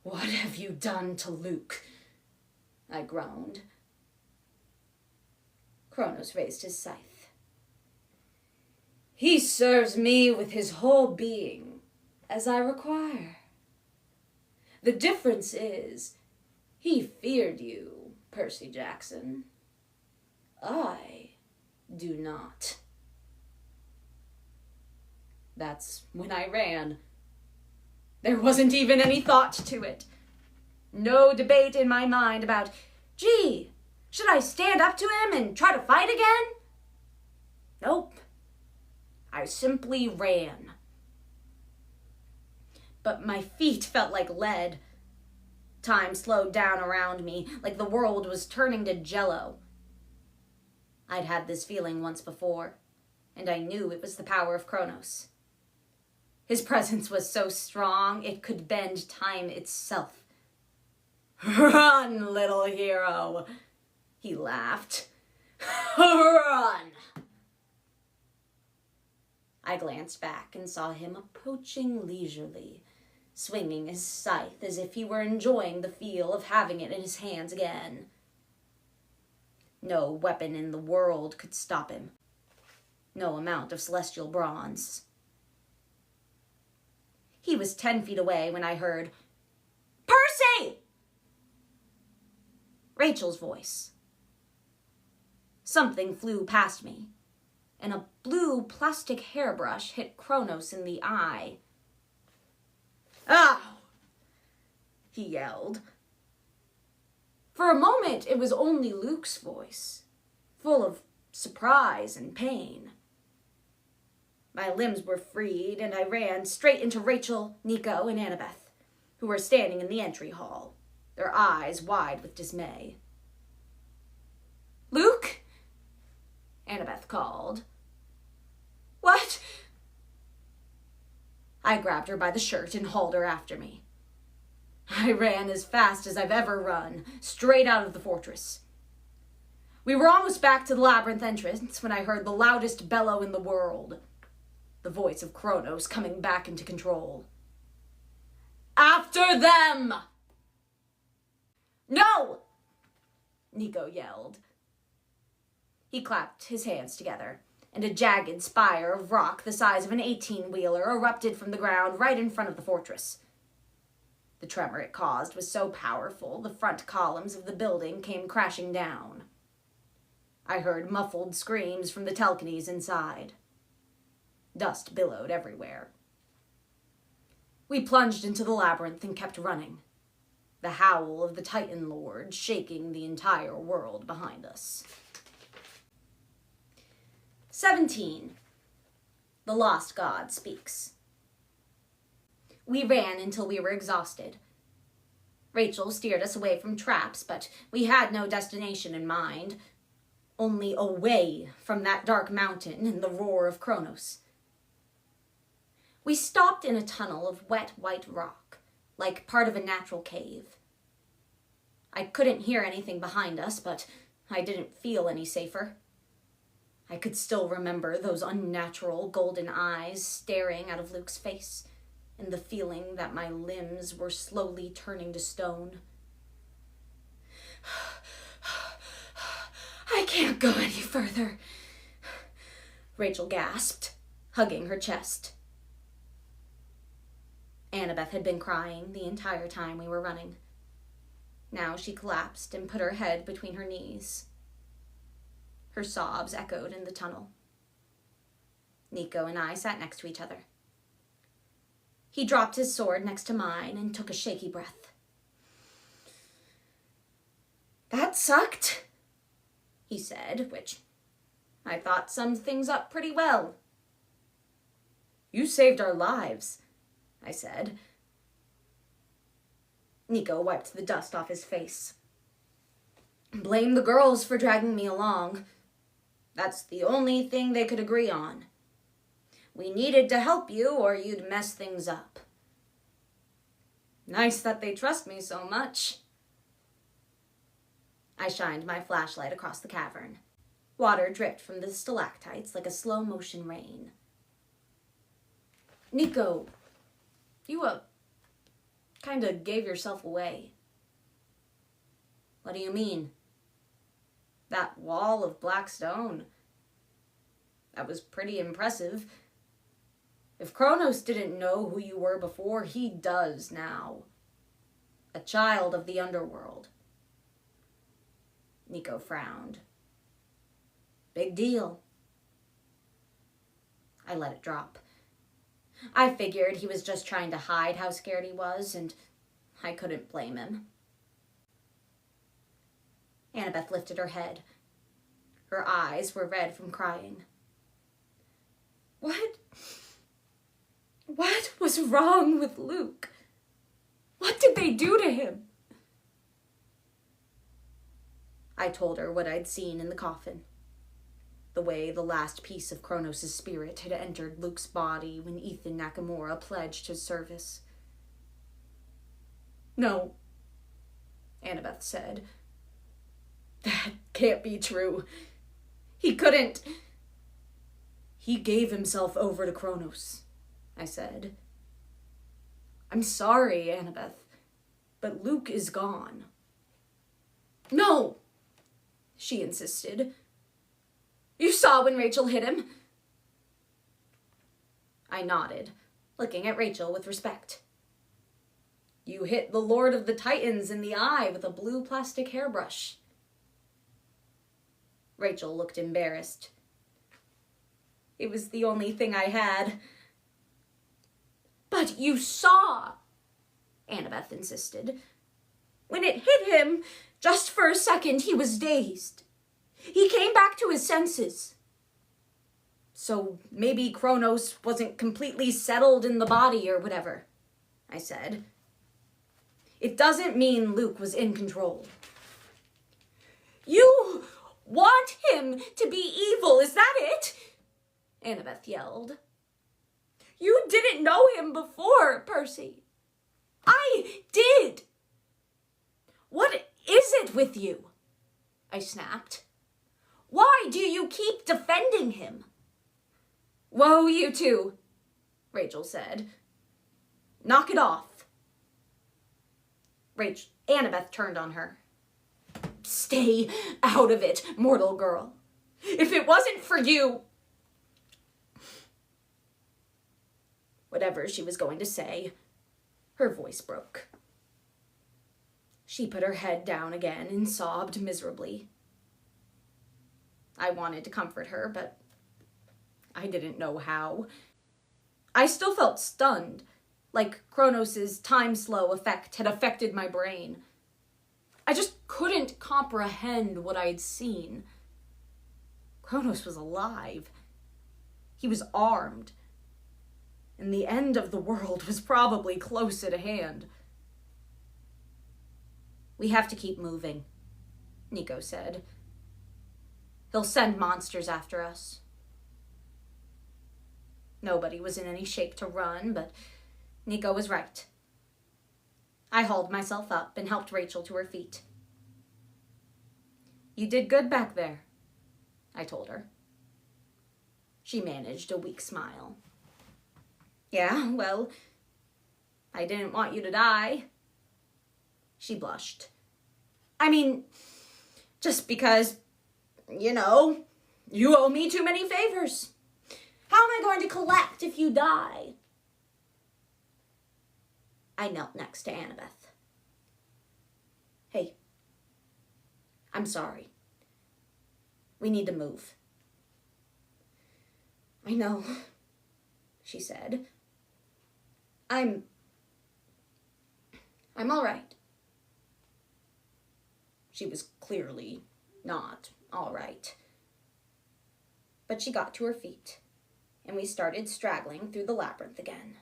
What have you done to Luke? I groaned. Kronos raised his scythe. He serves me with his whole being, as I require. The difference is, he feared you, Percy Jackson. I do not. That's when I ran. There wasn't even any thought to it. No debate in my mind about, gee, should I stand up to him and try to fight again? Nope. I simply ran. But my feet felt like lead. Time slowed down around me, like the world was turning to jello. I'd had this feeling once before, and I knew it was the power of Kronos. His presence was so strong, it could bend time itself. Run, little hero, he laughed. Run! I glanced back and saw him approaching leisurely, swinging his scythe as if he were enjoying the feel of having it in his hands again. No weapon in the world could stop him. No amount of celestial bronze. He was 10 feet away when I heard, Percy! Rachel's voice. Something flew past me, and a blue plastic hairbrush hit Kronos in the eye. Ow! He yelled. For a moment, it was only Luke's voice, full of surprise and pain. My limbs were freed, and I ran straight into Rachel, Nico, and Annabeth, who were standing in the entry hall, their eyes wide with dismay. Luke? Annabeth called. What? I grabbed her by the shirt and hauled her after me. I ran as fast as I've ever run, straight out of the fortress. We were almost back to the Labyrinth entrance when I heard the loudest bellow in the world. The voice of Kronos coming back into control. After them! No! Nico yelled. He clapped his hands together, and a jagged spire of rock the size of an 18-wheeler erupted from the ground right in front of the fortress. The tremor it caused was so powerful, the front columns of the building came crashing down. I heard muffled screams from the Telkines inside. Dust billowed everywhere. We plunged into the labyrinth and kept running, the howl of the Titan Lord shaking the entire world behind us. 17. The Lost God Speaks. We ran until we were exhausted. Rachel steered us away from traps, but we had no destination in mind, only away from that dark mountain and the roar of Kronos. We stopped in a tunnel of wet white rock, like part of a natural cave. I couldn't hear anything behind us, but I didn't feel any safer. I could still remember those unnatural golden eyes staring out of Luke's face, and the feeling that my limbs were slowly turning to stone. I can't go any further, Rachel gasped, hugging her chest. Annabeth had been crying the entire time we were running. Now she collapsed and put her head between her knees. Her sobs echoed in the tunnel. Nico and I sat next to each other. He dropped his sword next to mine and took a shaky breath. That sucked, he said, which I thought summed things up pretty well. You saved our lives, I said. Nico wiped the dust off his face. Blame the girls for dragging me along. That's the only thing they could agree on. We needed to help you or you'd mess things up. Nice that they trust me so much. I shined my flashlight across the cavern. Water dripped from the stalactites like a slow-motion rain. Nico, you kinda gave yourself away." "What do you mean?" "That wall of black stone. That was pretty impressive. If Kronos didn't know who you were before, he does now. A child of the underworld." Nico frowned. "Big deal." I let it drop. I figured he was just trying to hide how scared he was, and I couldn't blame him. Annabeth lifted her head. Her eyes were red from crying. What was wrong with Luke? What did they do to him?" I told her what I'd seen in the coffin. The way the last piece of Kronos' spirit had entered Luke's body when Ethan Nakamura pledged his service. "No," Annabeth said. "That can't be true. He couldn't." "He gave himself over to Kronos," I said. "I'm sorry, Annabeth, but Luke is gone." "No," she insisted. "You saw when Rachel hit him." I nodded, looking at Rachel with respect. "You hit the Lord of the Titans in the eye with a blue plastic hairbrush." Rachel looked embarrassed. "It was the only thing I had." "But you saw," Annabeth insisted. "When it hit him, just for a second, he was dazed. He came back to his senses." "So maybe Kronos wasn't completely settled in the body or whatever," I said. "It doesn't mean Luke was in control." "You want him to be evil, is that it?" Annabeth yelled. "You didn't know him before, Percy. I did." "What is it with you?" I snapped. "Why do you keep defending him?" "Whoa, you two," Rachel said. "Knock it off." Annabeth turned on her. "Stay out of it, mortal girl. If it wasn't for you..." Whatever she was going to say, her voice broke. She put her head down again and sobbed miserably. I wanted to comfort her, but I didn't know how. I still felt stunned, like Kronos' time-slow effect had affected my brain. I just couldn't comprehend what I'd seen. Kronos was alive. He was armed. And the end of the world was probably close at hand. "We have to keep moving," Nico said. "He'll send monsters after us." Nobody was in any shape to run, but Nico was right. I hauled myself up and helped Rachel to her feet. "You did good back there," I told her. She managed a weak smile. "Yeah, well, I didn't want you to die." She blushed. "I mean, just because, you owe me too many favors. How am I going to collect if you die?" I knelt next to Annabeth. "Hey, I'm sorry. We need to move." "I know," she said. I'm all right." She was clearly not all right. But she got to her feet, and we started straggling through the labyrinth again.